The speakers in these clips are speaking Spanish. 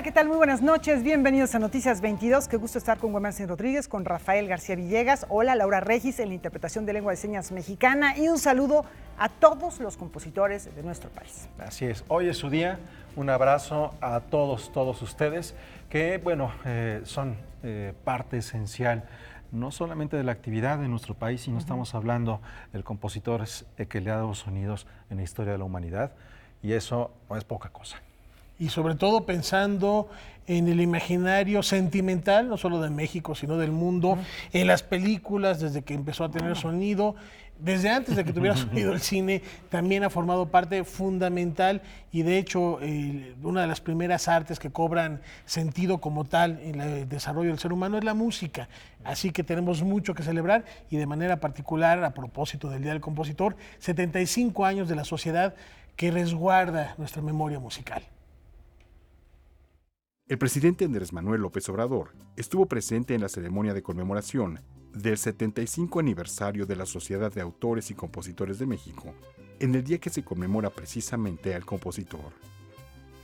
¿qué tal? Muy buenas noches, bienvenidos a Noticias 22. Qué gusto estar con Guamansin Rodríguez, con Rafael García Villegas. Hola, Laura Regis en la interpretación de lengua de señas mexicana y un saludo a todos los compositores de nuestro país. Así es, hoy es su día. Un abrazo a todos ustedes que, son parte esencial no solamente de la actividad de nuestro país, sino estamos hablando del compositor que le ha dado sonidos en la historia de la humanidad, y eso no es poca cosa. Y sobre todo pensando en el imaginario sentimental, no solo de México, sino del mundo, en las películas, desde que empezó a tener sonido, desde antes de que tuviera sonido el cine, también ha formado parte fundamental y de hecho una de las primeras artes que cobran sentido como tal en el desarrollo del ser humano es la música. Así que tenemos mucho que celebrar y de manera particular, a propósito del Día del Compositor, 75 años de la sociedad que resguarda nuestra memoria musical. El presidente Andrés Manuel López Obrador estuvo presente en la ceremonia de conmemoración del 75 aniversario de la Sociedad de Autores y Compositores de México, en el día que se conmemora precisamente al compositor.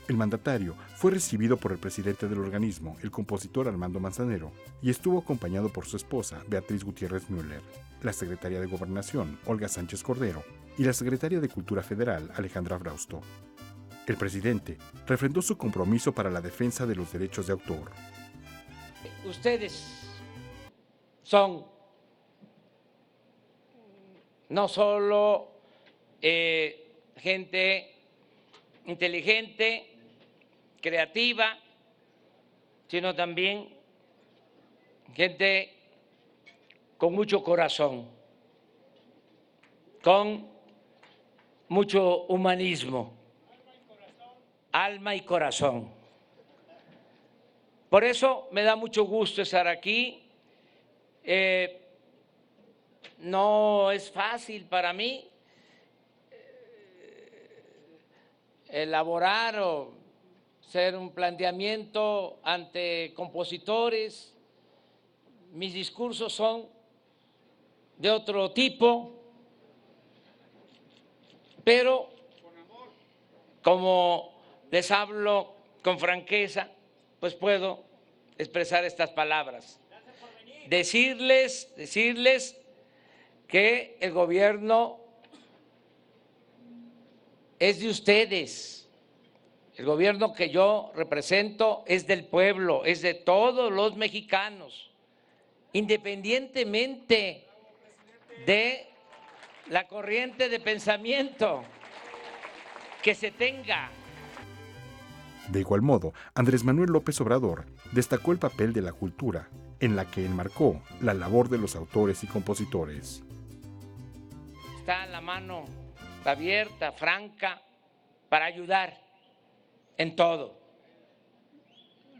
El mandatario fue recibido por el presidente del organismo, el compositor Armando Manzanero, y estuvo acompañado por su esposa, Beatriz Gutiérrez Müller, la secretaria de Gobernación, Olga Sánchez Cordero, y la secretaria de Cultura Federal, Alejandra Frausto. El presidente refrendó su compromiso para la defensa de los derechos de autor. Ustedes son no solo gente inteligente, creativa, sino también gente con mucho corazón, con mucho humanismo. Alma y corazón. Por eso me da mucho gusto estar aquí. No es fácil para mí elaborar o hacer un planteamiento ante compositores. Mis discursos son de otro tipo, pero como les hablo con franqueza, pues puedo expresar estas palabras. Decirles que el gobierno es de ustedes. El gobierno que yo represento es del pueblo, es de todos los mexicanos, independientemente de la corriente de pensamiento que se tenga. De igual modo, Andrés Manuel López Obrador destacó el papel de la cultura, en la que enmarcó la labor de los autores y compositores. Está la mano abierta, franca, para ayudar en todo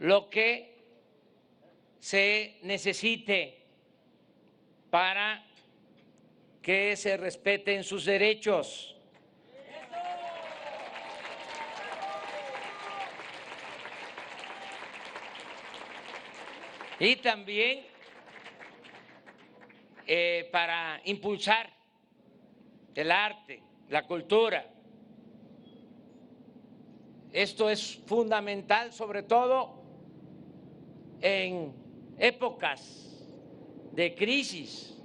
lo que se necesite para que se respeten sus derechos. Y también para impulsar el arte, la cultura. Esto es fundamental, sobre todo en épocas de crisis.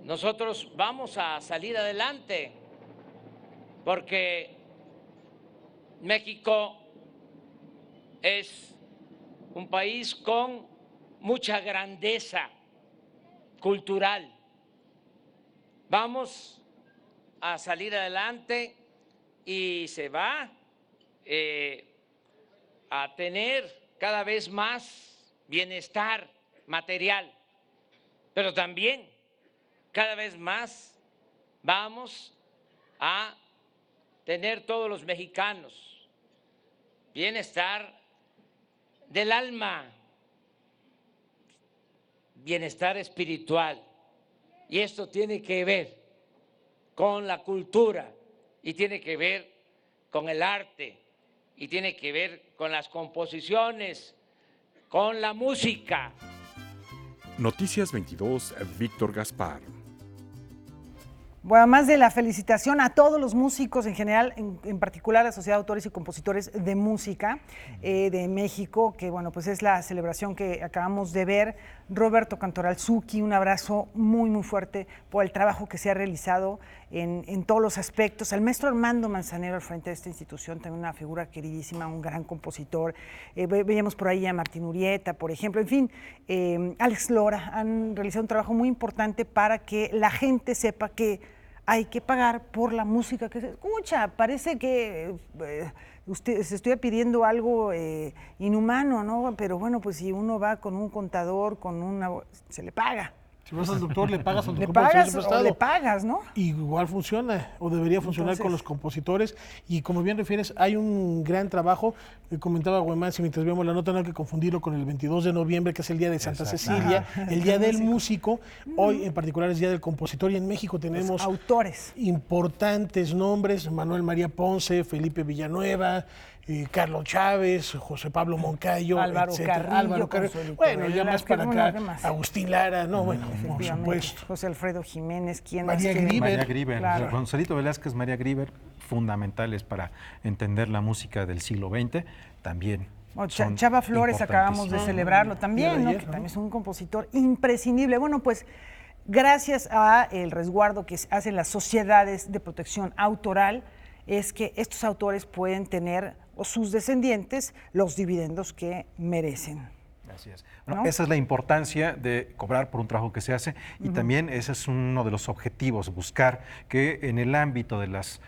Nosotros vamos a salir adelante porque México es un país con mucha grandeza cultural. Vamos a salir adelante y se va a tener cada vez más bienestar material, pero también cada vez más vamos a tener todos los mexicanos bienestar del alma, bienestar espiritual. Y esto tiene que ver con la cultura y tiene que ver con el arte y tiene que ver con las composiciones, con la música. Noticias 22, Víctor Gaspar. Bueno, además de la felicitación a todos los músicos en general, en particular a la Sociedad de Autores y Compositores de Música de México, que bueno, pues es la celebración que acabamos de ver. Roberto Cantoral Zucchi, un abrazo muy, muy fuerte por el trabajo que se ha realizado en todos los aspectos. Al maestro Armando Manzanero al frente de esta institución, también una figura queridísima, un gran compositor. Veíamos por ahí a Martín Urieta, por ejemplo. En fin, Alex Lora han realizado un trabajo muy importante para que la gente sepa que hay que pagar por la música que se escucha. Parece que se estuviera pidiendo algo inhumano, ¿no? Pero bueno, pues si uno va con un contador, se le paga. Si vas al doctor, le pagas al Le doctor. pagas o le pagas, ¿no? Igual funciona, o debería funcionar con los compositores. Y como bien refieres, hay un gran trabajo. Comentaba Guemansi mientras vemos la nota, no hay que confundirlo con el 22 de noviembre, que es el Día de Santa Cecilia, el Día del Músico. Hoy en particular es Día del Compositor, y en México tenemos los autores importantes nombres: Manuel María Ponce, Felipe Villanueva, Carlos Chávez, José Pablo Moncayo, Álvaro Carrillo, bueno, ya más para acá, Agustín Lara, no, bueno, por supuesto. José Alfredo Jiménez, María Grieber. Claro. Gonzalito Velázquez, María Grieber, fundamentales para entender la música del siglo XX, también. Chava Flores, acabamos de celebrarlo también, ¿no? Que también es un compositor imprescindible. Bueno, pues gracias a el resguardo que hacen las sociedades de protección autoral, es que estos autores pueden tener, o sus descendientes, los dividendos que merecen. Así es. Bueno, ¿no? Esa es la importancia de cobrar por un trabajo que se hace, y también ese es uno de los objetivos, buscar que en el ámbito de las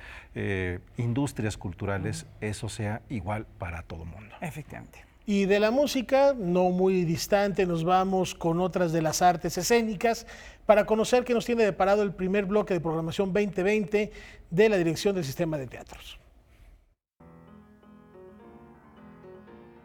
industrias culturales eso sea igual para todo el mundo. Efectivamente. Y de la música, no muy distante, nos vamos con otras de las artes escénicas para conocer qué nos tiene deparado el primer bloque de programación 2020 de la Dirección del Sistema de Teatros.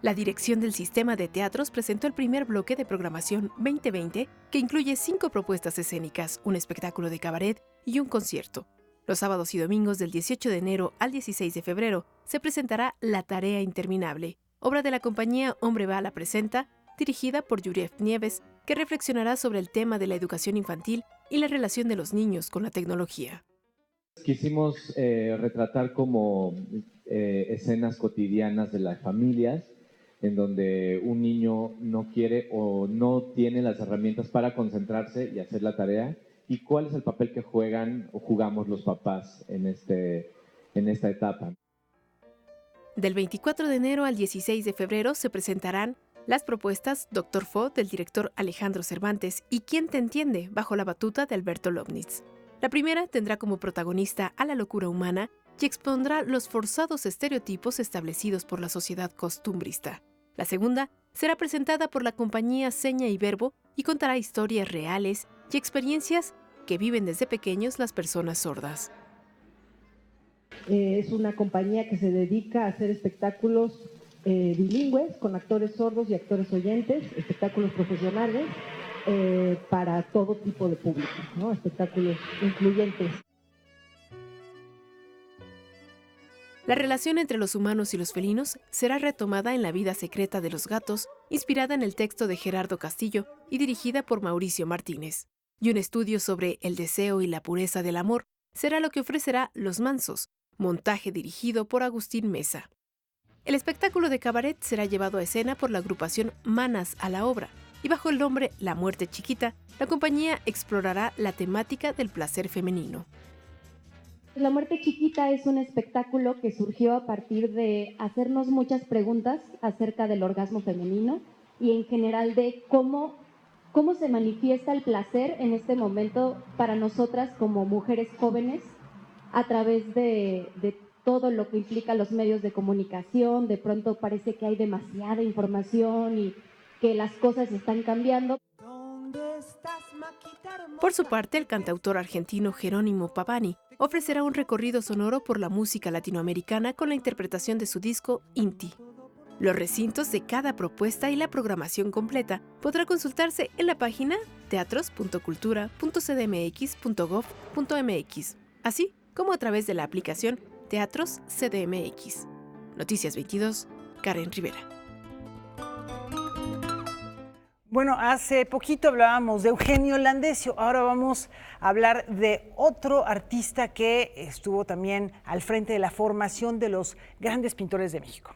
La Dirección del Sistema de Teatros presentó el primer bloque de programación 2020, que incluye 5 propuestas escénicas, un espectáculo de cabaret y un concierto. Los sábados y domingos del 18 de enero al 16 de febrero se presentará La Tarea Interminable, obra de la compañía Hombre Bala Presenta, dirigida por Yurief Nieves, que reflexionará sobre el tema de la educación infantil y la relación de los niños con la tecnología. Quisimos retratar como escenas cotidianas de las familias, en donde un niño no quiere o no tiene las herramientas para concentrarse y hacer la tarea, y cuál es el papel que juegan o jugamos los papás en esta etapa. Del 24 de enero al 16 de febrero se presentarán las propuestas Doctor Fo, del director Alejandro Cervantes, y ¿Quién te entiende?, bajo la batuta de Alberto Lobnitz. La primera tendrá como protagonista a la locura humana y expondrá los forzados estereotipos establecidos por la sociedad costumbrista. La segunda será presentada por la compañía Seña y Verbo y contará historias reales y experiencias que viven desde pequeños las personas sordas. Es una compañía que se dedica a hacer espectáculos bilingües con actores sordos y actores oyentes, espectáculos profesionales para todo tipo de público, ¿no? Espectáculos incluyentes. La relación entre los humanos y los felinos será retomada en La vida secreta de los gatos, inspirada en el texto de Gerardo Castillo y dirigida por Mauricio Martínez. Y un estudio sobre el deseo y la pureza del amor será lo que ofrecerá Los Mansos, montaje dirigido por Agustín Mesa. El espectáculo de cabaret será llevado a escena por la agrupación Manas a la Obra, y bajo el nombre La Muerte Chiquita, la compañía explorará la temática del placer femenino. La Muerte Chiquita es un espectáculo que surgió a partir de hacernos muchas preguntas acerca del orgasmo femenino y en general de cómo se manifiesta el placer en este momento para nosotras como mujeres jóvenes a través de todo lo que implica los medios de comunicación. De pronto parece que hay demasiada información y que las cosas están cambiando. Por su parte, el cantautor argentino Jerónimo Pavani ofrecerá un recorrido sonoro por la música latinoamericana con la interpretación de su disco Inti. Los recintos de cada propuesta y la programación completa podrá consultarse en la página teatros.cultura.cdmx.gov.mx, así como a través de la aplicación Teatros CDMX. Noticias 22, Karen Rivera. Bueno, hace poquito hablábamos de Eugenio Landesio, ahora vamos a hablar de otro artista que estuvo también al frente de la formación de los grandes pintores de México.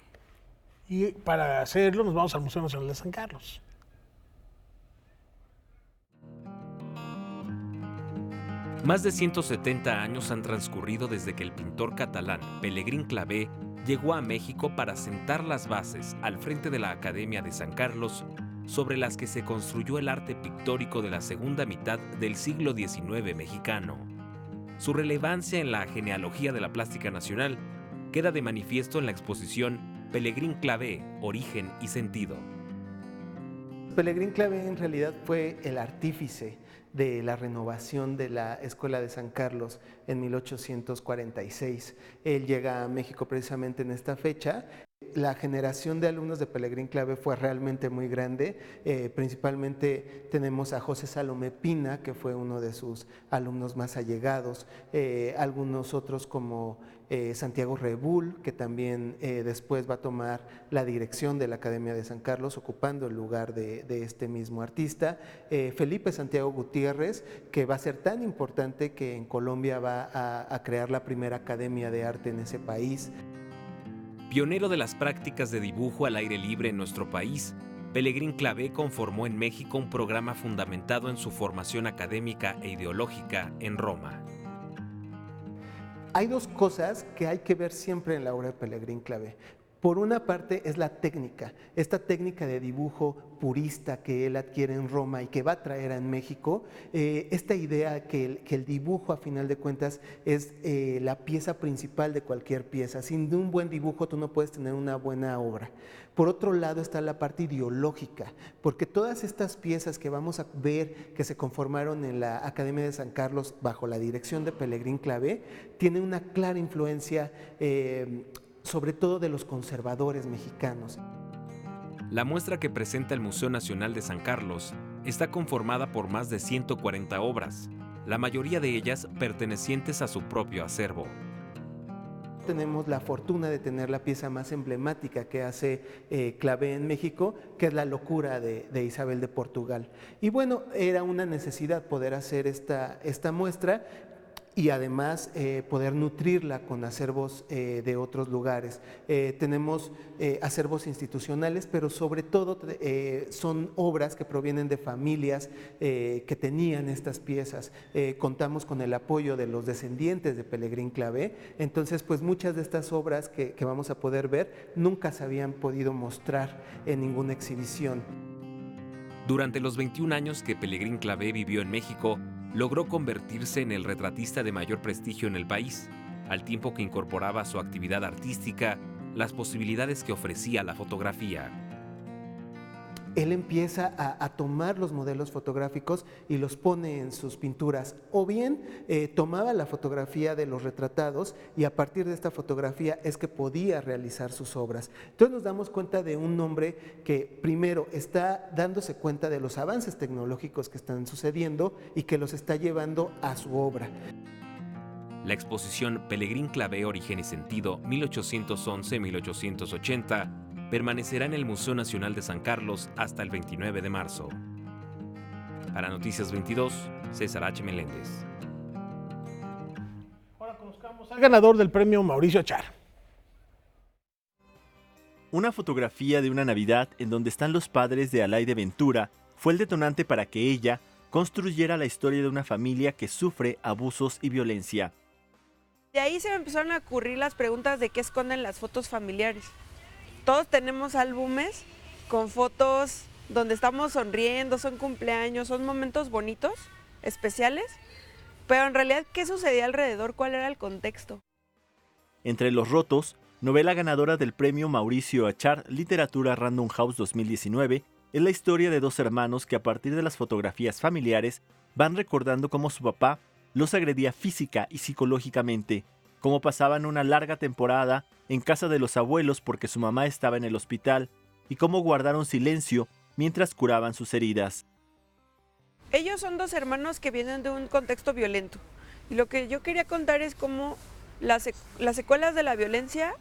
Y para hacerlo nos vamos al Museo Nacional de San Carlos. Más de 170 años han transcurrido desde que el pintor catalán Pelegrín Clavé llegó a México para sentar las bases al frente de la Academia de San Carlos, sobre las que se construyó el arte pictórico de la segunda mitad del siglo XIX mexicano. Su relevancia en la genealogía de la plástica nacional queda de manifiesto en la exposición Pelegrín Clavé, Origen y Sentido. Pelegrín Clavé en realidad fue el artífice de la renovación de la Escuela de San Carlos en 1846. Él llega a México precisamente en esta fecha. La generación de alumnos de Pelegrín Clavé fue realmente muy grande. Principalmente tenemos a José Salomé Pina, que fue uno de sus alumnos más allegados, algunos otros como Santiago Rebull, que también después va a tomar la dirección de la Academia de San Carlos, ocupando el lugar de este mismo artista. Felipe Santiago Gutiérrez, que va a ser tan importante que en Colombia va a crear la primera academia de arte en ese país. Pionero de las prácticas de dibujo al aire libre en nuestro país, Pelegrín Clavé conformó en México un programa fundamentado en su formación académica e ideológica en Roma. Hay dos cosas que hay que ver siempre en la obra de Pelegrín Clavé. Por una parte es la técnica, esta técnica de dibujo purista que él adquiere en Roma y que va a traer en México, esta idea que el dibujo a final de cuentas es la pieza principal de cualquier pieza. Sin un buen dibujo tú no puedes tener una buena obra. Por otro lado está la parte ideológica, porque todas estas piezas que vamos a ver que se conformaron en la Academia de San Carlos bajo la dirección de Pelegrín Clavé, tienen una clara influencia sobre todo de los conservadores mexicanos. La muestra que presenta el Museo Nacional de San Carlos está conformada por más de 140 obras, la mayoría de ellas pertenecientes a su propio acervo. Tenemos la fortuna de tener la pieza más emblemática que hace Clavé en México, que es La locura de Isabel de Portugal. Y bueno, era una necesidad poder hacer esta muestra y además poder nutrirla con acervos de otros lugares. Tenemos acervos institucionales, pero sobre todo son obras que provienen de familias que tenían estas piezas. Contamos con el apoyo de los descendientes de Pelegrín Clavé, entonces pues muchas de estas obras que vamos a poder ver nunca se habían podido mostrar en ninguna exhibición. Durante los 21 años que Pelegrín Clavé vivió en México, logró convertirse en el retratista de mayor prestigio en el país, al tiempo que incorporaba a su actividad artística las posibilidades que ofrecía la fotografía. Él empieza a tomar los modelos fotográficos y los pone en sus pinturas, o bien tomaba la fotografía de los retratados y a partir de esta fotografía es que podía realizar sus obras. Entonces nos damos cuenta de un hombre que primero está dándose cuenta de los avances tecnológicos que están sucediendo y que los está llevando a su obra. La exposición Pelegrín Clavé, Origen y Sentido, 1811-1880, permanecerá en el Museo Nacional de San Carlos hasta el 29 de marzo. Para Noticias 22, César H. Meléndez. Ahora conozcamos al ganador del premio Mauricio Achar. Una fotografía de una Navidad en donde están los padres de Alaide Ventura fue el detonante para que ella construyera la historia de una familia que sufre abusos y violencia. De ahí se me empezaron a ocurrir las preguntas de qué esconden las fotos familiares. Todos tenemos álbumes con fotos donde estamos sonriendo, son cumpleaños, son momentos bonitos, especiales, pero en realidad, ¿qué sucedía alrededor? ¿Cuál era el contexto? Entre los rotos, novela ganadora del premio Mauricio Achar Literatura Random House 2019, es la historia de dos hermanos que a partir de las fotografías familiares van recordando cómo su papá los agredía física y psicológicamente, cómo pasaban una larga temporada en casa de los abuelos porque su mamá estaba en el hospital y cómo guardaron silencio mientras curaban sus heridas. Ellos son dos hermanos que vienen de un contexto violento y lo que yo quería contar es cómo las secuelas de la violencia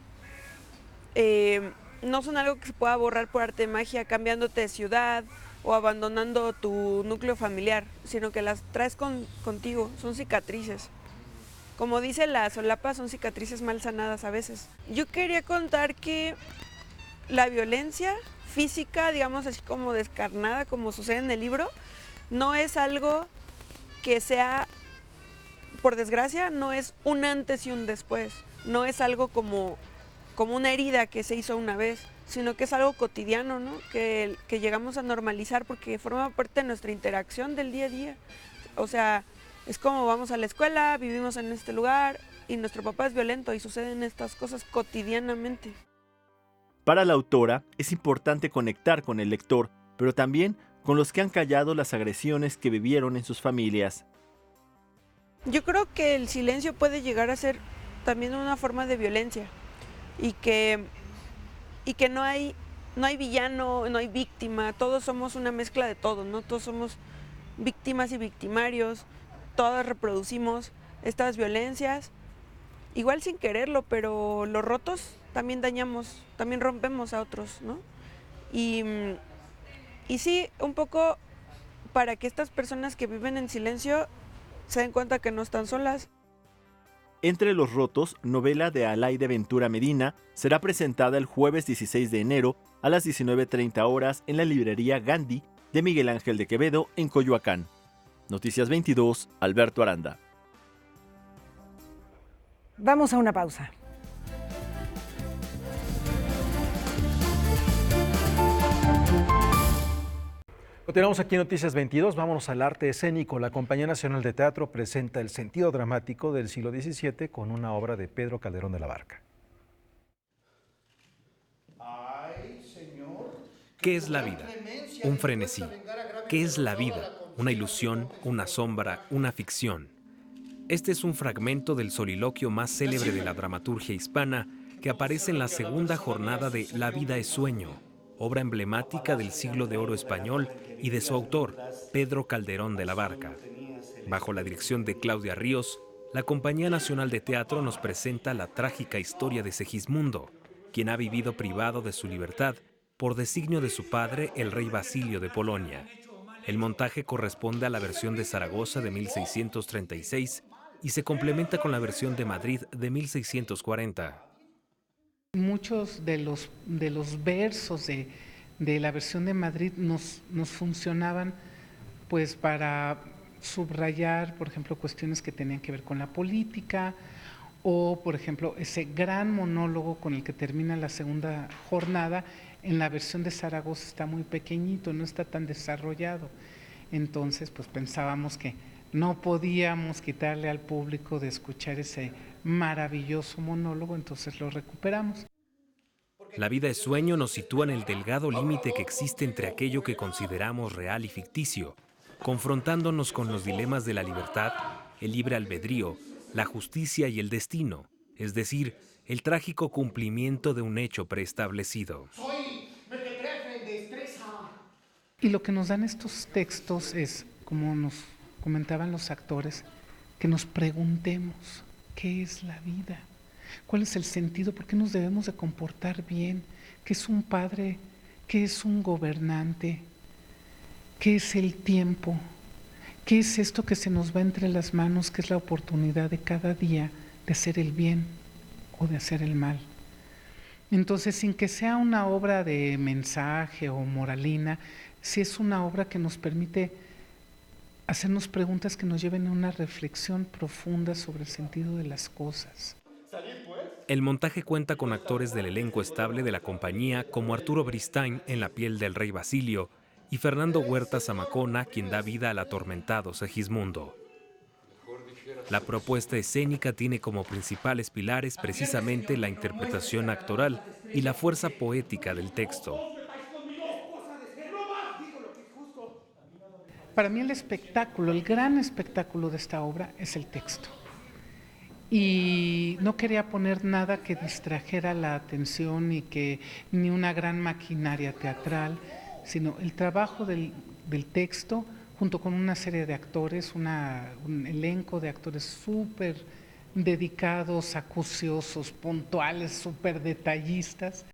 no son algo que se pueda borrar por arte de magia, cambiándote de ciudad, o abandonando tu núcleo familiar, sino que las traes contigo, son cicatrices. Como dice la solapa, son cicatrices mal sanadas a veces. Yo quería contar que la violencia física, digamos así como descarnada, como sucede en el libro, no es algo que sea, por desgracia, no es un antes y un después. No es algo como una herida que se hizo una vez, sino que es algo cotidiano, ¿no? Que llegamos a normalizar porque forma parte de nuestra interacción del día a día. O sea, es como vamos a la escuela, vivimos en este lugar y nuestro papá es violento y suceden estas cosas cotidianamente. Para la autora es importante conectar con el lector, pero también con los que han callado las agresiones que vivieron en sus familias. Yo creo que el silencio puede llegar a ser también una forma de violencia y que no hay villano, no hay víctima, todos somos una mezcla de todo, ¿no? Todos somos víctimas y victimarios, todas reproducimos estas violencias, igual sin quererlo, pero los rotos también dañamos, también rompemos a otros, ¿no? Y sí, un poco para que estas personas que viven en silencio se den cuenta que no están solas. Entre los rotos, novela de Alaide Ventura Medina, será presentada el jueves 16 de enero a las 19:30 horas en la librería Gandhi de Miguel Ángel de Quevedo en Coyoacán. Noticias 22, Alberto Aranda. Vamos a una pausa. Continuamos aquí en Noticias 22, vámonos al arte escénico. La Compañía Nacional de Teatro presenta el sentido dramático del siglo XVII con una obra de Pedro Calderón de la Barca. ¿Qué es la vida? Un frenesí. ¿Qué es la vida? Una ilusión, una sombra, una ficción. Este es un fragmento del soliloquio más célebre de la dramaturgia hispana que aparece en la segunda jornada de La vida es sueño, obra emblemática del siglo de oro español y de su autor, Pedro Calderón de la Barca. Bajo la dirección de Claudia Ríos, la Compañía Nacional de Teatro nos presenta la trágica historia de Segismundo, quien ha vivido privado de su libertad por designio de su padre, el rey Basilio de Polonia. El montaje corresponde a la versión de Zaragoza de 1636 y se complementa con la versión de Madrid de 1640. Muchos de los versos de la versión de Madrid nos funcionaban pues para subrayar, por ejemplo, cuestiones que tenían que ver con la política, o por ejemplo ese gran monólogo con el que termina la segunda jornada. En la versión de Zaragoza está muy pequeñito, no está tan desarrollado. Entonces, pues pensábamos que no podíamos quitarle al público de escuchar ese maravilloso monólogo, entonces lo recuperamos. La vida es sueño nos sitúa en el delgado límite que existe entre aquello que consideramos real y ficticio, confrontándonos con los dilemas de la libertad, el libre albedrío, la justicia y el destino, es decir, el trágico cumplimiento de un hecho preestablecido. Y lo que nos dan estos textos es, como nos comentaban los actores, que nos preguntemos, ¿qué es la vida? ¿Cuál es el sentido? ¿Por qué nos debemos de comportar bien? ¿Qué es un padre? ¿Qué es un gobernante? ¿Qué es el tiempo? ¿Qué es esto que se nos va entre las manos, que es la oportunidad de cada día de hacer el bien o de hacer el mal? Entonces, sin que sea una obra de mensaje o moralina, sí es una obra que nos permite hacernos preguntas que nos lleven a una reflexión profunda sobre el sentido de las cosas. El montaje cuenta con actores del elenco estable de la compañía como Arturo Bristain en La piel del rey Basilio y Fernando Huerta Zamacona, quien da vida al atormentado Segismundo. La propuesta escénica tiene como principales pilares precisamente la interpretación actoral y la fuerza poética del texto. Para mí el espectáculo, el gran espectáculo de esta obra es el texto. Y no quería poner nada que distrajera la atención ni una gran maquinaria teatral, sino el trabajo del texto junto con una serie de actores, un elenco de actores súper dedicados, acuciosos, puntuales, súper detallistas.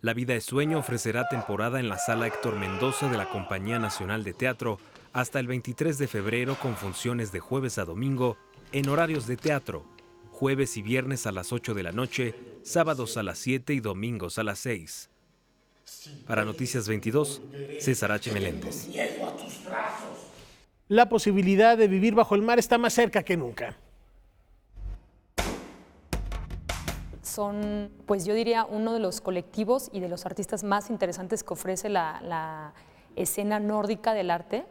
La vida es sueño ofrecerá temporada en la Sala Héctor Mendoza de la Compañía Nacional de Teatro hasta el 23 de febrero con funciones de jueves a domingo en horarios de teatro, jueves y viernes a las 8 de la noche, sábados a las 7 y domingos a las 6. Para Noticias 22, César H. Meléndez. La posibilidad de vivir bajo el mar está más cerca que nunca. Son, pues yo diría, uno de los colectivos y de los artistas más interesantes que ofrece la escena nórdica del arte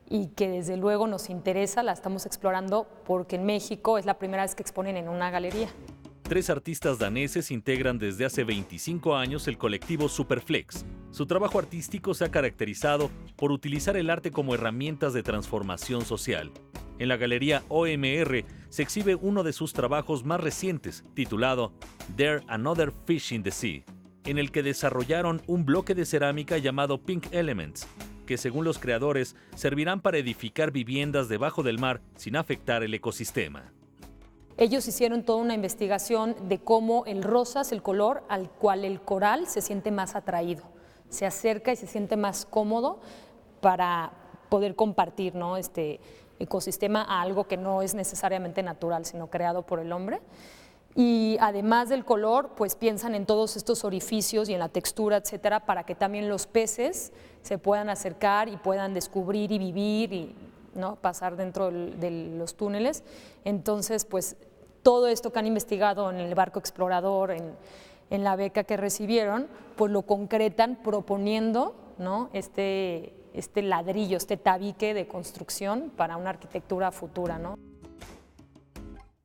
y que desde luego nos interesa, la estamos explorando porque en México es la primera vez que exponen en una galería. 3 artistas daneses integran desde hace 25 años el colectivo Superflex. Su trabajo artístico se ha caracterizado por utilizar el arte como herramientas de transformación social. En la galería OMR se exhibe uno de sus trabajos más recientes, titulado There Another Fish in the Sea, en el que desarrollaron un bloque de cerámica llamado Pink Elements, que según los creadores servirán para edificar viviendas debajo del mar sin afectar el ecosistema. Ellos hicieron toda una investigación de cómo el rosa es el color al cual el coral se siente más atraído, se acerca y se siente más cómodo para poder compartir, ¿no?, este ecosistema a algo que no es necesariamente natural, sino creado por el hombre. Y además del color, pues piensan en todos estos orificios y en la textura, etcétera, para que también los peces se puedan acercar y puedan descubrir y vivir y, ¿no?, pasar dentro de los túneles. Entonces, pues todo esto que han investigado en el barco explorador, en la beca que recibieron, pues lo concretan proponiendo, ¿no?, este ladrillo, este tabique de construcción para una arquitectura futura, ¿no?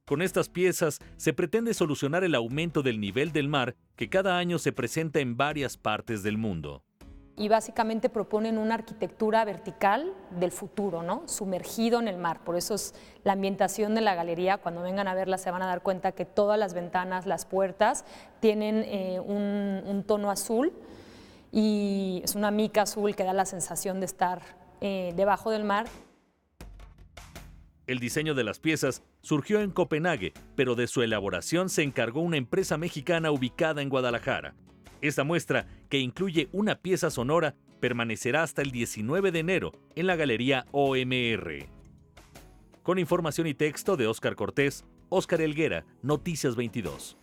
Con estas piezas se pretende solucionar el aumento del nivel del mar que cada año se presenta en varias partes del mundo. Y básicamente proponen una arquitectura vertical del futuro, ¿no?, sumergido en el mar. Por eso es la ambientación de la galería. Cuando vengan a verla se van a dar cuenta que todas las ventanas, las puertas tienen un tono azul y es una mica azul que da la sensación de estar debajo del mar. El diseño de las piezas surgió en Copenhague, pero de su elaboración se encargó una empresa mexicana ubicada en Guadalajara. Esta muestra, que incluye una pieza sonora, permanecerá hasta el 19 de enero en la Galería OMR. Con información y texto de Óscar Cortés, Óscar Helguera, Noticias 22.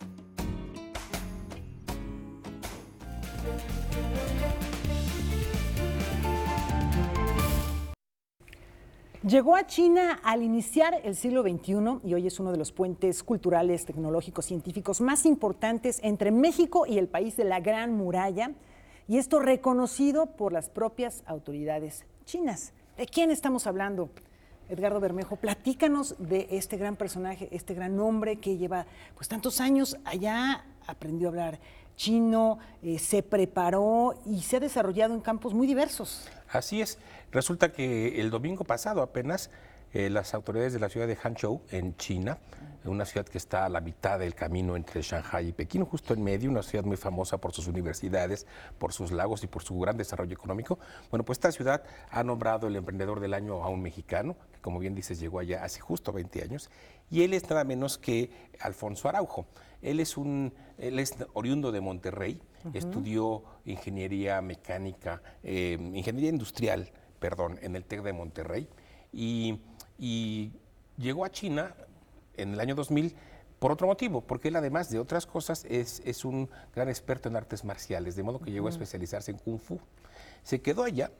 Llegó a China al iniciar el siglo XXI y hoy es uno de los puentes culturales, tecnológicos, científicos más importantes entre México y el país de la Gran Muralla, y esto reconocido por las propias autoridades chinas. ¿De quién estamos hablando? Edgardo Bermejo, platícanos de este gran personaje, este gran hombre que lleva pues tantos años allá, aprendió a hablar chino, se preparó y se ha desarrollado en campos muy diversos. Así es. Resulta que el domingo pasado apenas las autoridades de la ciudad de Hangzhou, en China, una ciudad que está a la mitad del camino entre Shanghái y Pekín, justo en medio, una ciudad muy famosa por sus universidades, por sus lagos y por su gran desarrollo económico. Bueno, pues esta ciudad ha nombrado el emprendedor del año a un mexicano, que como bien dices llegó allá hace justo 20 años, y él es nada menos que Alfonso Araujo. Él es oriundo de Monterrey, estudió ingeniería mecánica, ingeniería industrial, en el TEC de Monterrey, y llegó a China en el año 2000 por otro motivo, porque él además de otras cosas es un gran experto en artes marciales, de modo que llegó a especializarse en Kung Fu. Se quedó allá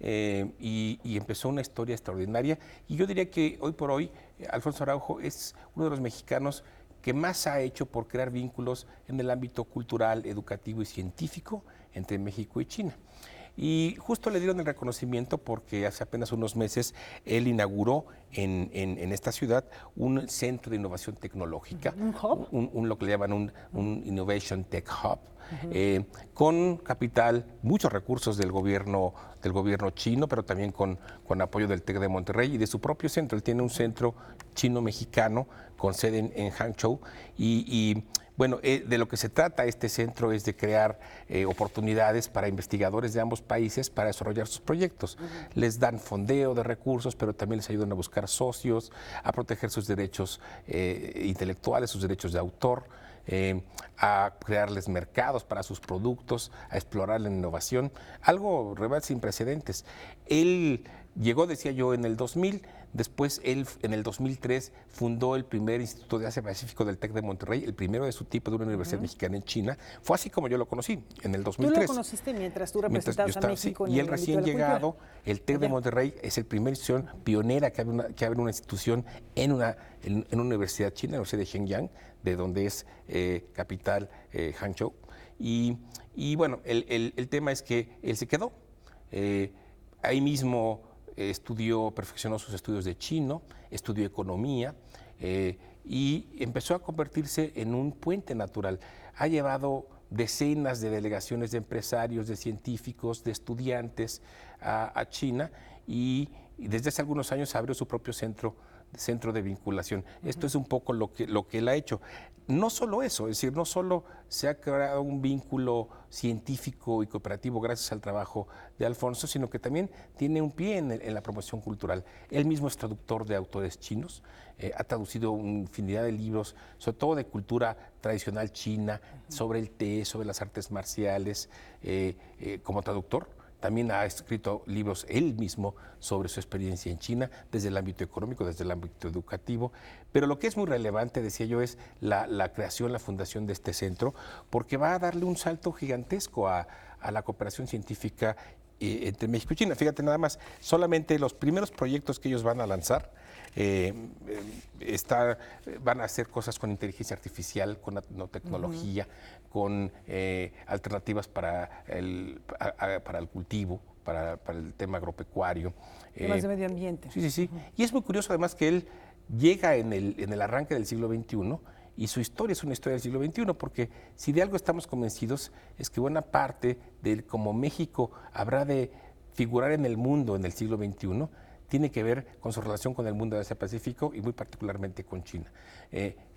y empezó una historia extraordinaria, y yo diría que hoy por hoy Alfonso Araujo es uno de los mexicanos que más ha hecho por crear vínculos en el ámbito cultural, educativo y científico entre México y China. Y justo le dieron el reconocimiento porque hace apenas unos meses él inauguró en esta ciudad un centro de innovación tecnológica, ¿un hub? Lo que le llaman un Innovation Tech Hub, con capital, muchos recursos del gobierno chino, pero también con apoyo del TEC de Monterrey y de su propio centro. Él tiene un centro chino-mexicano con sede en Hangzhou y bueno, de lo que se trata este centro es de crear oportunidades para investigadores de ambos países para desarrollar sus proyectos. Les dan fondeo de recursos, pero también les ayudan a buscar socios, a proteger sus derechos intelectuales, sus derechos de autor. a crearles mercados para sus productos, a explorar la innovación, algo realmente sin precedentes. Él llegó, decía yo, en el 2000, después él en el 2003 fundó el primer Instituto de Asia-Pacífico del TEC de Monterrey, el primero de su tipo de una universidad mexicana en China. Fue así como yo lo conocí, en el 2003. ¿Tú lo conociste mientras tú representabas a México? Sí, y él recién llegado, el TEC de Monterrey es el primer institución pionera que abre una institución en una universidad china, la Universidad de Shenyang, de donde es capital Hangzhou. Y bueno, el tema es que él se quedó. Ahí mismo perfeccionó sus estudios de chino, estudió economía y empezó a convertirse en un puente natural. Ha llevado decenas de delegaciones de empresarios, de científicos, de estudiantes a China y desde hace algunos años abrió su propio centro de vinculación. Esto es un poco lo que él ha hecho. No solo eso, es decir, no solo se ha creado un vínculo científico y cooperativo gracias al trabajo de Alfonso, sino que también tiene un pie en la promoción cultural. Él mismo es traductor de autores chinos, ha traducido una infinidad de libros, sobre todo de cultura tradicional china, sobre el té, sobre las artes marciales, como traductor. También ha escrito libros él mismo sobre su experiencia en China, desde el ámbito económico, desde el ámbito educativo. Pero lo que es muy relevante, decía yo, es la creación, la fundación de este centro, porque va a darle un salto gigantesco a la cooperación científica entre México y China. Fíjate nada más, solamente los primeros proyectos que ellos van a lanzar van a hacer cosas con inteligencia artificial, con nanotecnología, con alternativas para el cultivo, para el tema agropecuario. Temas de medio ambiente. Sí. Y es muy curioso además que él llega en el arranque del siglo XXI y su historia es una historia del siglo XXI, porque si de algo estamos convencidos es que buena parte de cómo México habrá de figurar en el mundo en el siglo XXI tiene que ver con su relación con el mundo de Asia-Pacífico y muy particularmente con China.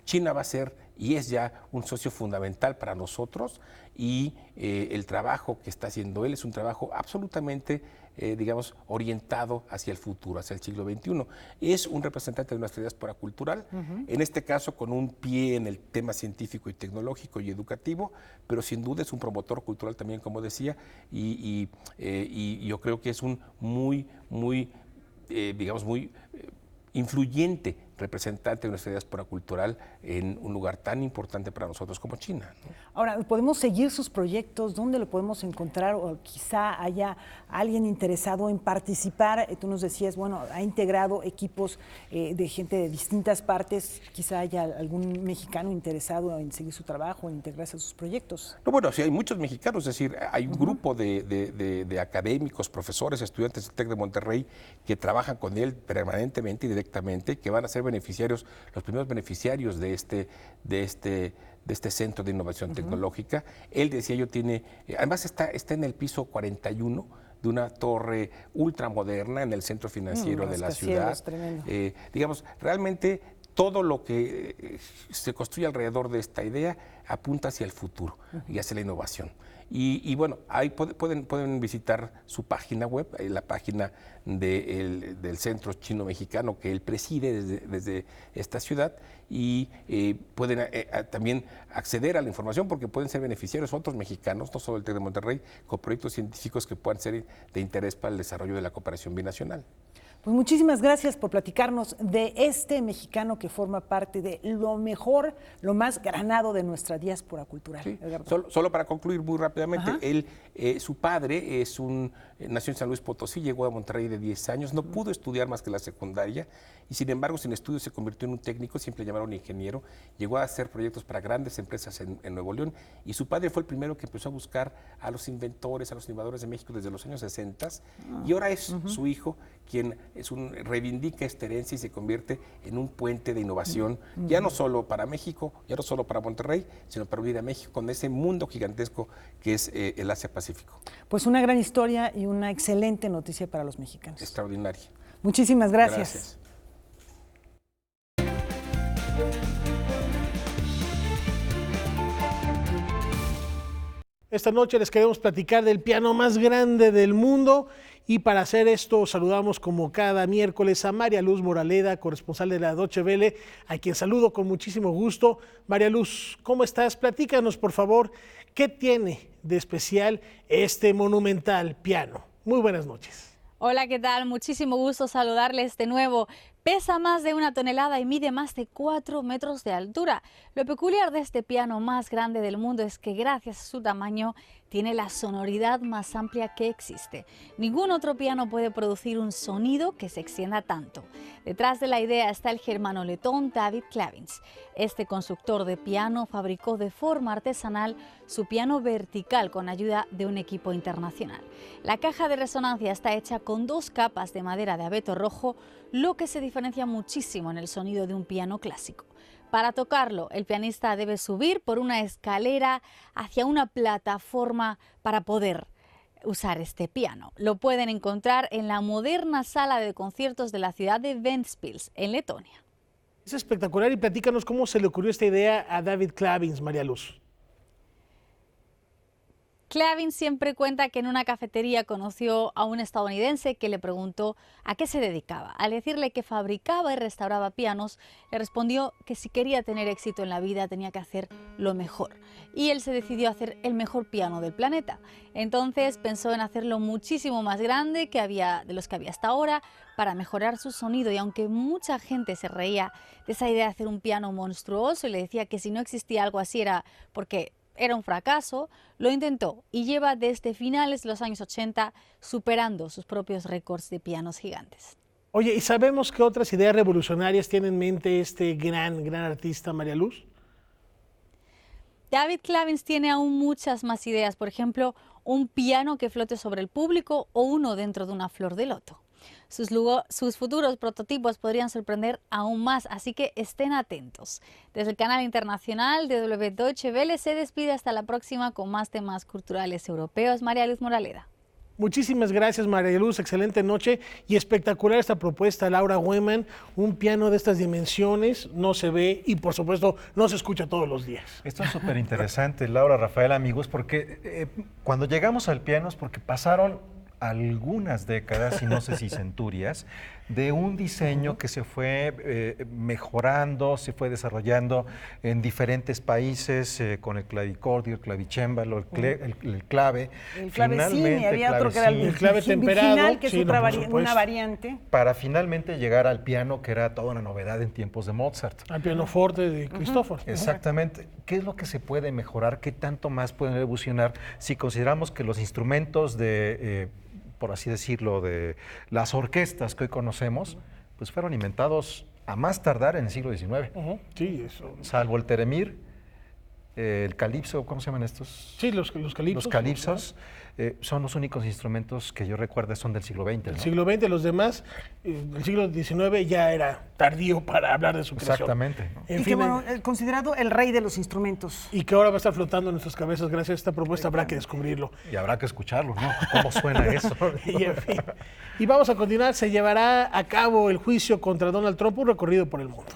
China va a ser y es ya un socio fundamental para nosotros y el trabajo que está haciendo él es un trabajo absolutamente, digamos, orientado hacia el futuro, hacia el siglo XXI. Es un representante de nuestra diáspora cultural, en este caso con un pie en el tema científico y tecnológico y educativo, pero sin duda es un promotor cultural también, como decía, y yo creo que es un muy influyente representante de nuestra diáspora cultural en un lugar tan importante para nosotros como China, ¿no? Ahora, ¿podemos seguir sus proyectos? ¿Dónde lo podemos encontrar? O quizá haya alguien interesado en participar. Tú nos decías, bueno, ha integrado equipos de gente de distintas partes. Quizá haya algún mexicano interesado en seguir su trabajo, en integrarse a sus proyectos. No, bueno, sí, hay muchos mexicanos, es decir, hay un grupo de académicos, profesores, estudiantes del TEC de Monterrey que trabajan con él permanentemente y directamente, que van a ser beneficiarios, los primeros beneficiarios de este centro de innovación tecnológica. Él, decía yo, además está en el piso 41 de una torre ultramoderna en el centro financiero de la ciudad. Digamos, realmente todo lo que se construye alrededor de esta idea apunta hacia el futuro y hacia la innovación. Y bueno, ahí pueden visitar su página web, la página del Centro Chino-Mexicano que él preside desde esta ciudad, y pueden también acceder a la información porque pueden ser beneficiarios otros mexicanos, no solo el TEC de Monterrey, con proyectos científicos que puedan ser de interés para el desarrollo de la cooperación binacional. Pues muchísimas gracias por platicarnos de este mexicano que forma parte de lo mejor, lo más granado de nuestra diáspora cultural. Sí. Solo para concluir muy rápidamente, su padre nació en San Luis Potosí, llegó a Monterrey de 10 años, no pudo estudiar más que la secundaria y sin embargo sin estudios se convirtió en un técnico, siempre llamaron ingeniero, llegó a hacer proyectos para grandes empresas en Nuevo León y su padre fue el primero que empezó a buscar a los inventores, a los innovadores de México desde los años 60 y ahora es su hijo quien reivindica esta herencia y se convierte en un puente de innovación, ya no solo para México, ya no solo para Monterrey, sino para unir a México con ese mundo gigantesco que es el Asia-Pacífico. Pues una gran historia y una excelente noticia para los mexicanos. Extraordinaria. Muchísimas gracias. Esta noche les queremos platicar del piano más grande del mundo Y para hacer esto, saludamos como cada miércoles a María Luz Moraleda, corresponsal de la Deutsche Welle, a quien saludo con muchísimo gusto. María Luz, ¿cómo estás? Platícanos, por favor, ¿qué tiene de especial este monumental piano? Muy buenas noches. Hola, ¿qué tal? Muchísimo gusto saludarles de nuevo. Pesa más de 1 tonelada y mide más de 4 metros de altura. Lo peculiar de este piano más grande del mundo es que gracias a su tamaño tiene la sonoridad más amplia que existe. Ningún otro piano puede producir un sonido que se extienda tanto. Detrás de la idea está el germano-letón David Clavins. Este constructor de piano fabricó de forma artesanal su piano vertical con ayuda de un equipo internacional. La caja de resonancia está hecha con 2 capas de madera de abeto rojo, lo que se diferencia muchísimo en el sonido de un piano clásico. Para tocarlo, el pianista debe subir por una escalera hacia una plataforma para poder usar este piano. Lo pueden encontrar en la moderna sala de conciertos de la ciudad de Ventspils, en Letonia. Es espectacular, y platícanos cómo se le ocurrió esta idea a David Clavins, María Luz. Clavins siempre cuenta que en una cafetería conoció a un estadounidense que le preguntó a qué se dedicaba. Al decirle que fabricaba y restauraba pianos, le respondió que si quería tener éxito en la vida tenía que hacer lo mejor. Y él se decidió a hacer el mejor piano del planeta. Entonces pensó en hacerlo muchísimo más grande de los que había hasta ahora para mejorar su sonido. Y aunque mucha gente se reía de esa idea de hacer un piano monstruoso y le decía que si no existía algo así era porque era un fracaso, lo intentó y lleva desde finales de los años 80 superando sus propios récords de pianos gigantes. Oye, ¿y sabemos qué otras ideas revolucionarias tiene en mente este gran artista, María Luz? David Clavins tiene aún muchas más ideas, por ejemplo, un piano que flote sobre el público o uno dentro de una flor de loto. Sus futuros prototipos podrían sorprender aún más, así que estén atentos. Desde el canal internacional de Deutsche Welle se despide hasta la próxima con más temas culturales europeos. María Luz Moraleda. Muchísimas gracias, María Luz, excelente noche y espectacular esta propuesta, Laura Weman. Un piano de estas dimensiones no se ve y por supuesto no se escucha todos los días. Esto es súper interesante, Laura, Rafael, amigos, porque cuando llegamos al piano es porque pasaron algunas décadas, y no sé si centurias, de un diseño que se fue mejorando, se fue desarrollando en diferentes países con el clavicordio, el clavicémbalo, el clave. El clavecín, y había otro que era el clave temperado, que es una variante. Para finalmente llegar al piano, que era toda una novedad en tiempos de Mozart. Al pianoforte de Cristóforo. Exactamente. ¿Qué es lo que se puede mejorar? ¿Qué tanto más pueden evolucionar si consideramos que los instrumentos de por así decirlo, de las orquestas que hoy conocemos, pues fueron inventados a más tardar en el siglo XIX. Sí, eso. Salvo el teremir, el calipso, ¿cómo se llaman estos? Sí, los calipsos. Los calipsos son los únicos instrumentos que yo recuerdo son del siglo XX. El siglo XX, los demás, el siglo XIX ya era tardío para hablar de su creación. Exactamente. ¿No? Y que bueno, considerado el rey de los instrumentos. Y que ahora va a estar flotando en nuestras cabezas gracias a esta propuesta, habrá que descubrirlo. Y habrá que escucharlo, ¿no? ¿Cómo suena eso? Y, en fin. Y vamos a continuar, se llevará a cabo el juicio contra Donald Trump, un recorrido por el mundo.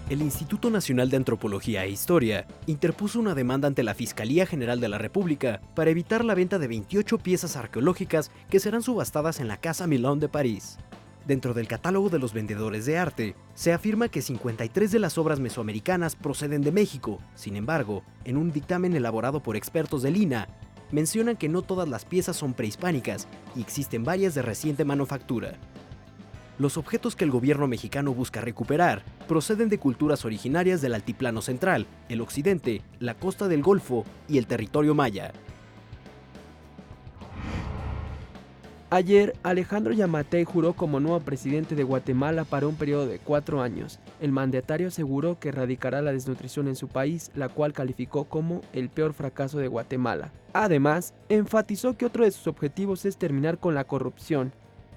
El Instituto Nacional de Antropología e Historia interpuso una demanda ante la Fiscalía General de la República para evitar la venta de 28 piezas arqueológicas que serán subastadas en la Casa Milán de París. Dentro del catálogo de los vendedores de arte, se afirma que 53 de las obras mesoamericanas proceden de México. Sin embargo, en un dictamen elaborado por expertos del INAH, mencionan que no todas las piezas son prehispánicas y existen varias de reciente manufactura. Los objetos que el gobierno mexicano busca recuperar proceden de culturas originarias del Altiplano Central, el Occidente, la costa del Golfo y el territorio maya. Ayer, Alejandro Yamatei juró como nuevo presidente de Guatemala para un periodo de 4 años. El mandatario aseguró que erradicará la desnutrición en su país, la cual calificó como el peor fracaso de Guatemala. Además, enfatizó que otro de sus objetivos es terminar con la corrupción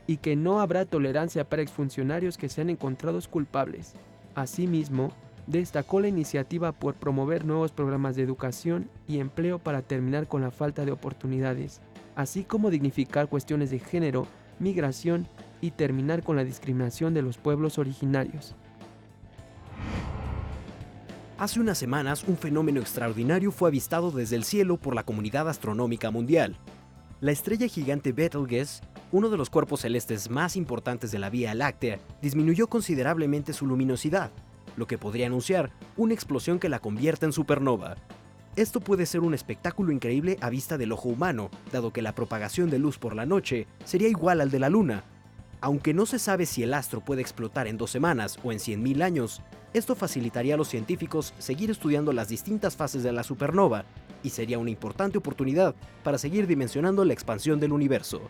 y que no habrá tolerancia para exfuncionarios que sean encontrados culpables. Asimismo, destacó la iniciativa por promover nuevos programas de educación y empleo para terminar con la falta de oportunidades, así como dignificar cuestiones de género, migración y terminar con la discriminación de los pueblos originarios. Hace unas semanas, un fenómeno extraordinario fue avistado desde el cielo por la comunidad astronómica mundial. La estrella gigante Betelgeuse, uno de los cuerpos celestes más importantes de la Vía Láctea, disminuyó considerablemente su luminosidad, lo que podría anunciar una explosión que la convierta en supernova. Esto puede ser un espectáculo increíble a vista del ojo humano, dado que la propagación de luz por la noche sería igual al de la Luna. Aunque no se sabe si el astro puede explotar en 2 semanas o en 100.000 años, esto facilitaría a los científicos seguir estudiando las distintas fases de la supernova y sería una importante oportunidad para seguir dimensionando la expansión del universo.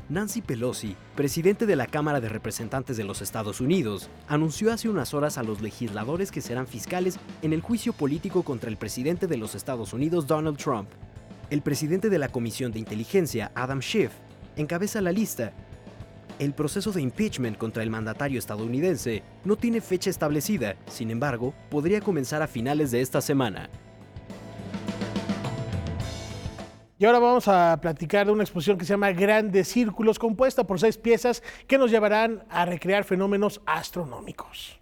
Nancy Pelosi, presidente de la Cámara de Representantes de los Estados Unidos, anunció hace unas horas a los legisladores que serán fiscales en el juicio político contra el presidente de los Estados Unidos, Donald Trump. El presidente de la Comisión de Inteligencia, Adam Schiff, encabeza la lista. El proceso de impeachment contra el mandatario estadounidense no tiene fecha establecida, sin embargo, podría comenzar a finales de esta semana. Y ahora vamos a platicar de una exposición que se llama Grandes Círculos, compuesta por 6 piezas que nos llevarán a recrear fenómenos astronómicos.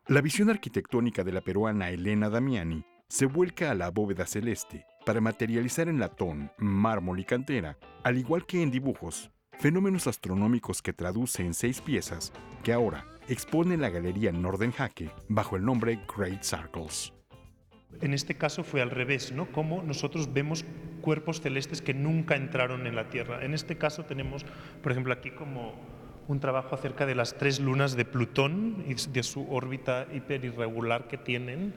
La visión arquitectónica de la peruana Elena Damiani se vuelca a la bóveda celeste para materializar en latón, mármol y cantera, al igual que en dibujos, fenómenos astronómicos que traduce en 6 piezas que ahora expone en la Galería Nordenhake bajo el nombre Great Circles. En este caso fue al revés, ¿no? Cómo nosotros vemos cuerpos celestes que nunca entraron en la Tierra. En este caso tenemos, por ejemplo, aquí como un trabajo acerca de las 3 lunas de Plutón y de su órbita hiperirregular que tienen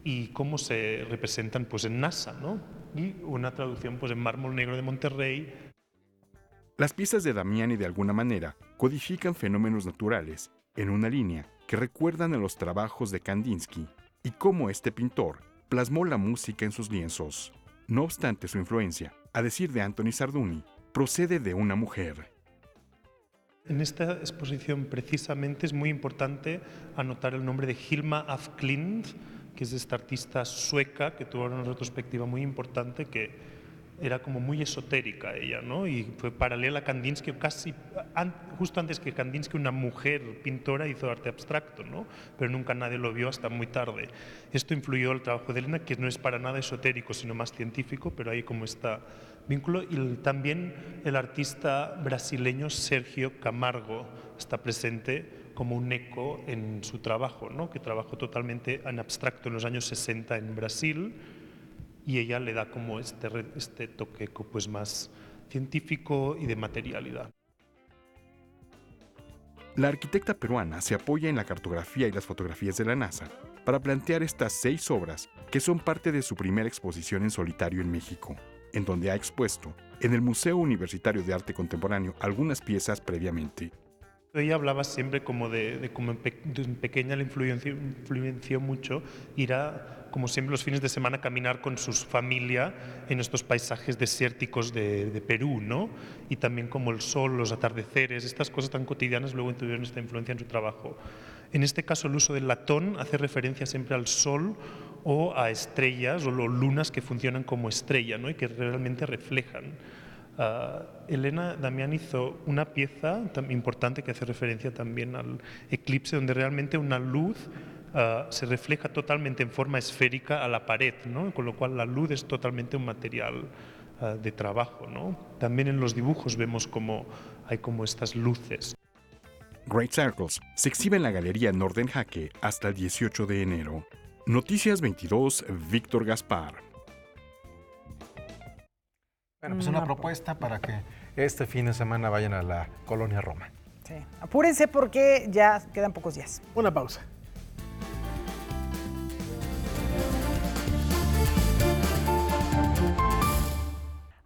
y cómo se representan pues en NASA, ¿no? Y una traducción pues en mármol negro de Monterrey. Las piezas de Damiani de alguna manera codifican fenómenos naturales en una línea que recuerdan a los trabajos de Kandinsky y cómo este pintor plasmó la música en sus lienzos. No obstante, su influencia, a decir de Anthony Sarduni, procede de una mujer. En esta exposición precisamente es muy importante anotar el nombre de Hilma af Klint, que es esta artista sueca que tuvo una retrospectiva muy importante que era como muy esotérica ella, ¿no? Y fue paralela a Kandinsky, justo antes que Kandinsky una mujer pintora hizo arte abstracto, ¿no? Pero nunca nadie lo vio hasta muy tarde. Esto influyó el trabajo de Elena, que no es para nada esotérico, sino más científico, pero hay como este vínculo. Y también el artista brasileño Sergio Camargo está presente como un eco en su trabajo, ¿no? Que trabajó totalmente en abstracto en los años 60 en Brasil, y ella le da como este toque pues más científico y de materialidad. La arquitecta peruana se apoya en la cartografía y las fotografías de la NASA para plantear estas 6 obras que son parte de su primera exposición en solitario en México, en donde ha expuesto en el Museo Universitario de Arte Contemporáneo algunas piezas previamente. Ella hablaba siempre como de pequeña le influenció mucho ir a, como siempre los fines de semana, caminar con su familia en estos paisajes desérticos de Perú, ¿no? Y también como el sol, los atardeceres, estas cosas tan cotidianas luego tuvieron esta influencia en su trabajo. En este caso el uso del latón hace referencia siempre al sol o a estrellas o lunas que funcionan como estrella, ¿no? Y que realmente reflejan. Elena Damiani hizo una pieza tan importante que hace referencia también al eclipse, donde realmente una luz se refleja totalmente en forma esférica a la pared, ¿no? Con lo cual la luz es totalmente un material de trabajo, ¿no? También en los dibujos vemos como hay como estas luces. Great Circles se exhibe en la Galería Nordenhake hasta el 18 de enero. Noticias 22, Víctor Gaspar. Bueno, pues una propuesta para que este fin de semana vayan a la Colonia Roma. Sí, apúrense porque ya quedan pocos días. Una pausa.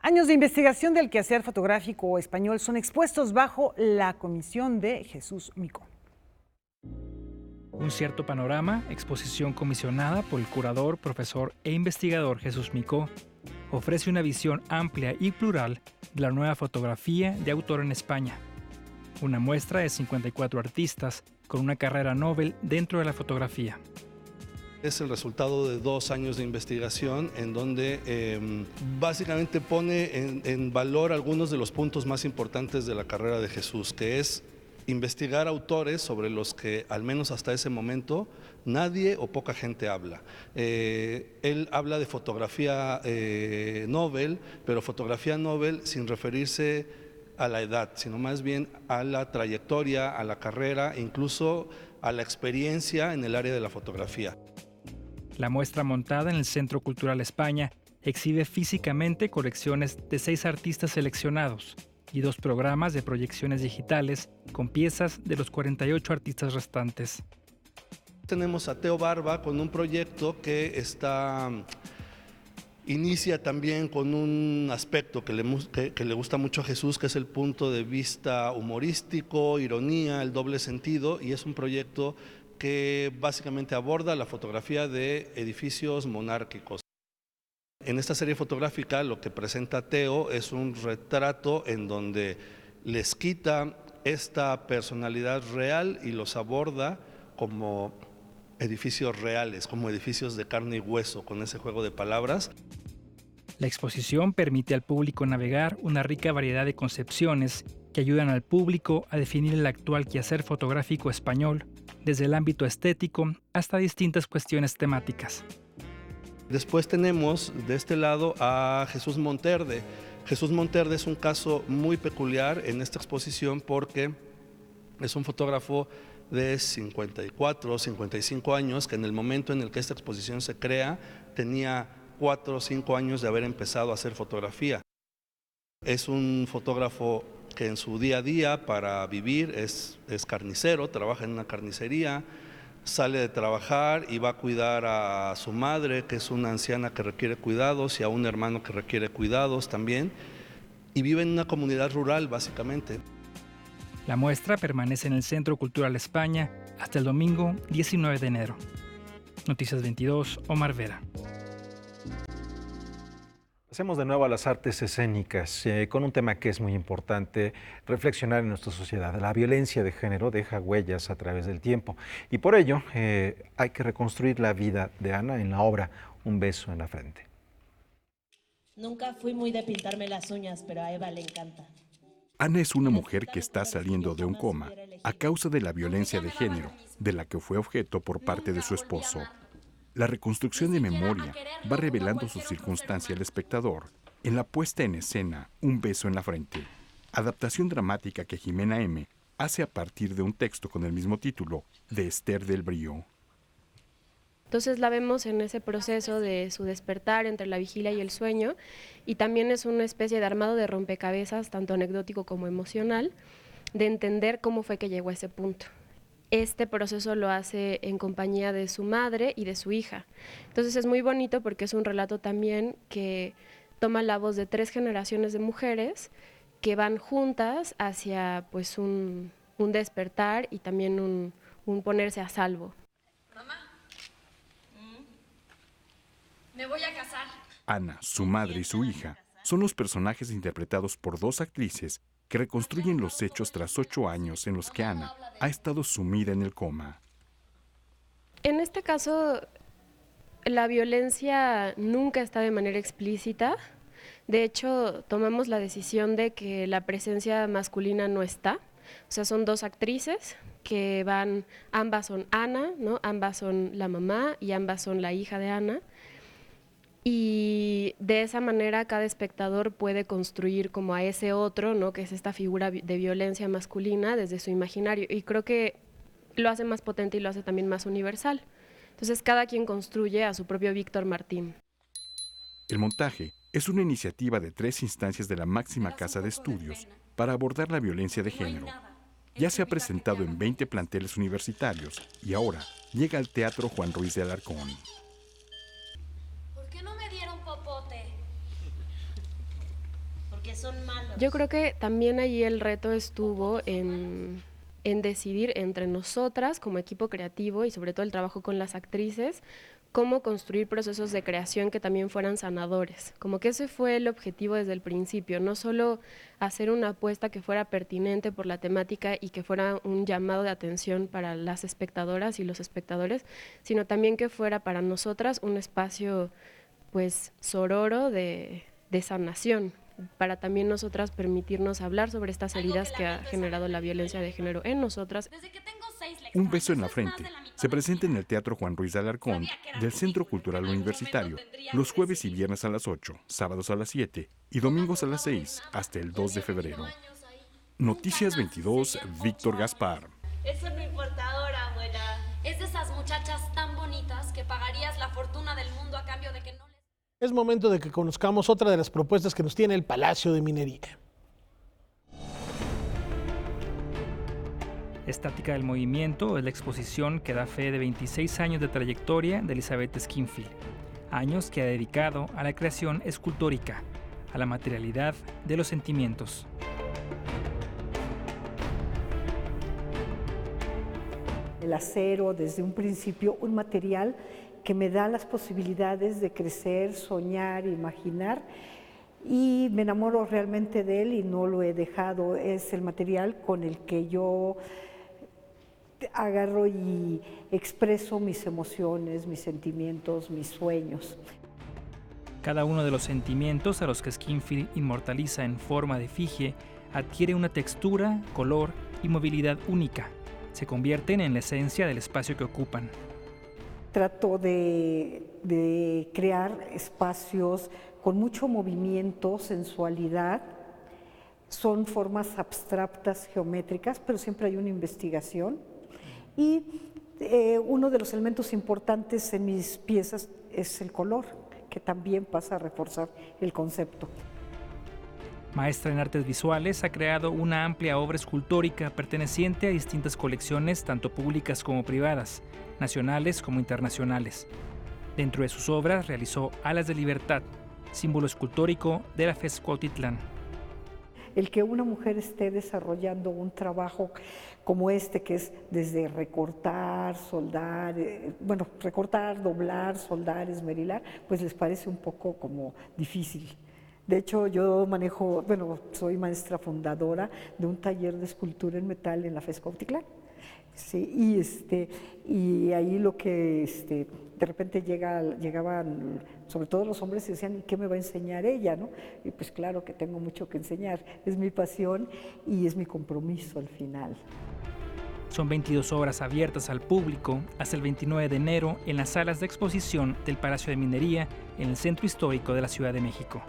Años de investigación del quehacer fotográfico español son expuestos bajo la comisión de Jesús Micó. Un cierto panorama, exposición comisionada por el curador, profesor e investigador Jesús Micó, ofrece una visión amplia y plural de la nueva fotografía de autor en España. Una muestra de 54 artistas con una carrera Nobel dentro de la fotografía. Es el resultado de 2 años de investigación en donde básicamente pone en valor algunos de los puntos más importantes de la carrera de Jesús, que es investigar autores sobre los que, al menos hasta ese momento, nadie o poca gente habla. Él habla de fotografía Nobel, pero fotografía Nobel sin referirse a la edad, sino más bien a la trayectoria, a la carrera, incluso a la experiencia en el área de la fotografía. La muestra, montada en el Centro Cultural España, exhibe físicamente colecciones de 6 artistas seleccionados y 2 programas de proyecciones digitales con piezas de los 48 artistas restantes. Tenemos a Teo Barba con un proyecto que inicia también con un aspecto que le gusta mucho a Jesús, que es el punto de vista humorístico, ironía, el doble sentido, y es un proyecto que básicamente aborda la fotografía de edificios monárquicos. En esta serie fotográfica lo que presenta Teo es un retrato en donde les quita esta personalidad real y los aborda como edificios reales, como edificios de carne y hueso, con ese juego de palabras. La exposición permite al público navegar una rica variedad de concepciones que ayudan al público a definir el actual quehacer fotográfico español, desde el ámbito estético hasta distintas cuestiones temáticas. Después tenemos de este lado a Jesús Monterde. Jesús Monterde es un caso muy peculiar en esta exposición porque es un fotógrafo de 54 o 55 años que en el momento en el que esta exposición se crea tenía 4 o 5 años de haber empezado a hacer fotografía. Es un fotógrafo que en su día a día para vivir es carnicero, trabaja en una carnicería, sale de trabajar y va a cuidar a su madre, que es una anciana que requiere cuidados, y a un hermano que requiere cuidados también, y vive en una comunidad rural básicamente. La muestra permanece en el Centro Cultural España hasta el domingo 19 de enero. Noticias 22, Omar Vera. Pasemos de nuevo a las artes escénicas, con un tema que es muy importante reflexionar en nuestra sociedad. La violencia de género deja huellas a través del tiempo y por ello hay que reconstruir la vida de Ana en la obra Un beso en la frente. Nunca fui muy de pintarme las uñas, pero a Eva le encanta. Ana es una mujer que está saliendo de un coma a causa de la violencia de género, de la que fue objeto por parte de su esposo. La reconstrucción de memoria va revelando su circunstancia al espectador en la puesta en escena Un beso en la frente, adaptación dramática que Jimena M. hace a partir de un texto con el mismo título de Esther del Brío. Entonces la vemos en ese proceso de su despertar entre la vigilia y el sueño, y también es una especie de armado de rompecabezas, tanto anecdótico como emocional, de entender cómo fue que llegó a ese punto. Este proceso lo hace en compañía de su madre y de su hija. Entonces es muy bonito porque es un relato también que toma la voz de 3 generaciones de mujeres que van juntas hacia pues un despertar y también un ponerse a salvo. Mamá, me voy a casar. Ana, su madre y su hija son los personajes interpretados por 2 actrices que reconstruyen los hechos tras 8 años en los que Ana ha estado sumida en el coma. En este caso, la violencia nunca está de manera explícita. De hecho, tomamos la decisión de que la presencia masculina no está. O sea, son 2 actrices que van, ambas son Ana, ¿no? Ambas son la mamá y ambas son la hija de Ana. Y de esa manera cada espectador puede construir como a ese otro, ¿no? Que es esta figura de violencia masculina desde su imaginario. Y creo que lo hace más potente y lo hace también más universal. Entonces cada quien construye a su propio Víctor Martín. El montaje es una iniciativa de 3 instancias de la máxima casa de estudios para abordar la violencia de género. Ya se ha presentado en 20 planteles universitarios y ahora llega al Teatro Juan Ruiz de Alarcón. Porque son malos. Yo creo que también allí el reto estuvo en decidir entre nosotras como equipo creativo y sobre todo el trabajo con las actrices, cómo construir procesos de creación que también fueran sanadores. Como que ese fue el objetivo desde el principio, no solo hacer una apuesta que fuera pertinente por la temática y que fuera un llamado de atención para las espectadoras y los espectadores, sino también que fuera para nosotras un espacio pues sororo de sanación. para también nosotras permitirnos hablar sobre estas heridas que ha generado la violencia de género en nosotras. Un beso en la frente se presenta en el Teatro Juan Ruiz de Alarcón del Centro Cultural Universitario los jueves y viernes a las 8, sábados a las 7 y domingos a las 6 hasta el 2 de febrero. Noticias 22, Víctor Gaspar. Eso no importa ahora, abuela. Es de esas muchachas tan bonitas que pagarías la fortuna del mundo a cambio de que no les... Es momento de que conozcamos otra de las propuestas que nos tiene el Palacio de Minería. Estática del movimiento es la exposición que da fe de 26 años de trayectoria de Elizabeth Skinfield, años que ha dedicado a la creación escultórica, a la materialidad de los sentimientos. El acero, desde un principio, un material que me da las posibilidades de crecer, soñar, imaginar, y me enamoro realmente de él y no lo he dejado. Es el material con el que yo agarro y expreso mis emociones, mis sentimientos, mis sueños. Cada uno de los sentimientos a los que Skinfield inmortaliza en forma de efigie adquiere una textura, color y movilidad única. Se convierten en la esencia del espacio que ocupan. Trato de crear espacios con mucho movimiento, sensualidad. Son formas abstractas, geométricas, pero siempre hay una investigación. Y uno de los elementos importantes en mis piezas es el color, que también pasa a reforzar el concepto. Maestra en artes visuales, ha creado una amplia obra escultórica perteneciente a distintas colecciones, tanto públicas como privadas, nacionales como internacionales. Dentro de sus obras realizó Alas de Libertad, símbolo escultórico de la FES Cuautitlán. El que una mujer esté desarrollando un trabajo como este, que es desde recortar, soldar, recortar, doblar, soldar, esmerilar, pues les parece un poco como difícil. De hecho, yo soy maestra fundadora de un taller de escultura en metal en la FES Cuautitlán. Sí, y ahí lo que de repente llegaban, sobre todo los hombres, y decían, ¿y qué me va a enseñar ella? ¿No? Y pues claro que tengo mucho que enseñar, es mi pasión y es mi compromiso al final. Son 22 obras abiertas al público hasta el 29 de enero en las salas de exposición del Palacio de Minería en el Centro Histórico de la Ciudad de México.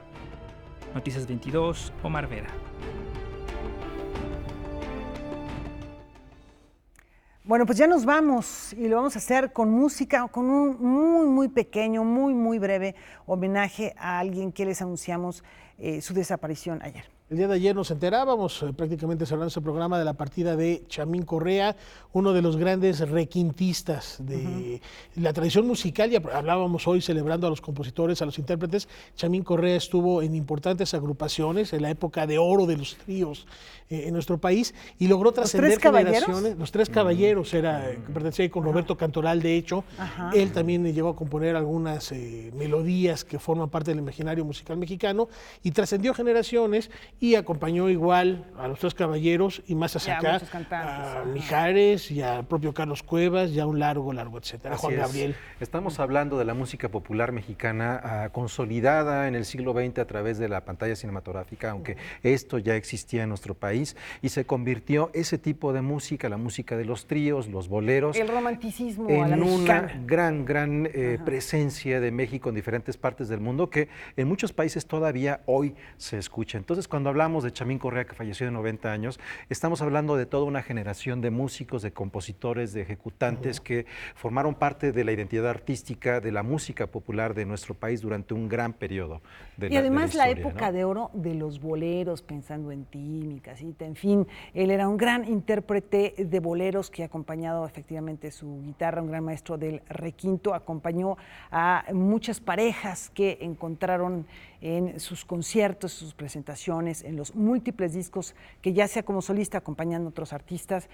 Noticias 22, Omar Vera. Bueno, pues ya nos vamos y lo vamos a hacer con música, con un muy pequeño, muy breve homenaje a alguien que les anunciamos su desaparición ayer. El día de ayer nos enterábamos, prácticamente cerrando ese programa, de la partida de Chamín Correa, uno de los grandes requintistas de la tradición musical. Ya hablábamos hoy celebrando a los compositores, a los intérpretes. Chamín Correa estuvo en importantes agrupaciones en la época de oro de los tríos en nuestro país y logró trascender generaciones. Los Tres Caballeros pertenecía con Roberto Cantoral, de hecho. Él también llegó a componer algunas melodías que forman parte del imaginario musical mexicano y trascendió generaciones. Y acompañó igual a los Tres Caballeros y más hacia acá a Mijares y al propio Carlos Cuevas y a un largo, etcétera, Juan Gabriel. Estamos hablando de la música popular mexicana consolidada en el siglo XX a través de la pantalla cinematográfica, aunque esto ya existía en nuestro país y se convirtió ese tipo de música, la música de los tríos, los boleros, el romanticismo en a la una gran presencia de México en diferentes partes del mundo que en muchos países todavía hoy se escucha. Entonces, cuando hablamos de Chamín Correa, que falleció de 90 años, estamos hablando de toda una generación de músicos, de compositores, de ejecutantes que formaron parte de la identidad artística, de la música popular de nuestro país durante un gran periodo de y además la época, ¿no?, de oro de los boleros, Pensando en ti, Mi casita, en fin. Él era un gran intérprete de boleros que ha acompañado efectivamente su guitarra, un gran maestro del requinto, acompañó a muchas parejas que encontraron en sus conciertos, sus presentaciones, en los múltiples discos que ya sea como solista acompañando a otros artistas,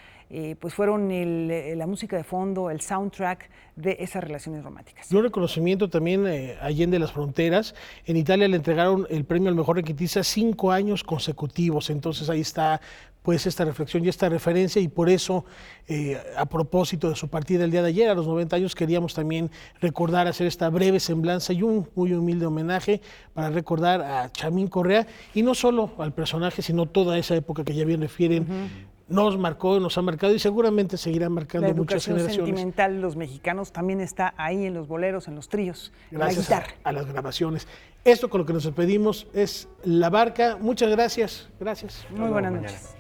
pues fueron la música de fondo, el soundtrack de esas relaciones románticas. Y un reconocimiento también allende las fronteras. En Italia le entregaron el premio al mejor requintista 5 años consecutivos, entonces ahí está pues esta reflexión y esta referencia, y por eso, a propósito de su partida el día de ayer, a los 90 años, queríamos también recordar, hacer esta breve semblanza y un muy humilde homenaje para recordar a Chamín Correa, y no solo al personaje, sino toda esa época que ya bien refieren, nos marcó, nos ha marcado y seguramente seguirá marcando muchas generaciones. La educación sentimental de los mexicanos también está ahí en los boleros, en los tríos, gracias en la guitarra. A las grabaciones. Esto con lo que nos despedimos es La Barca. Muchas gracias. Gracias. Muy buenas noches.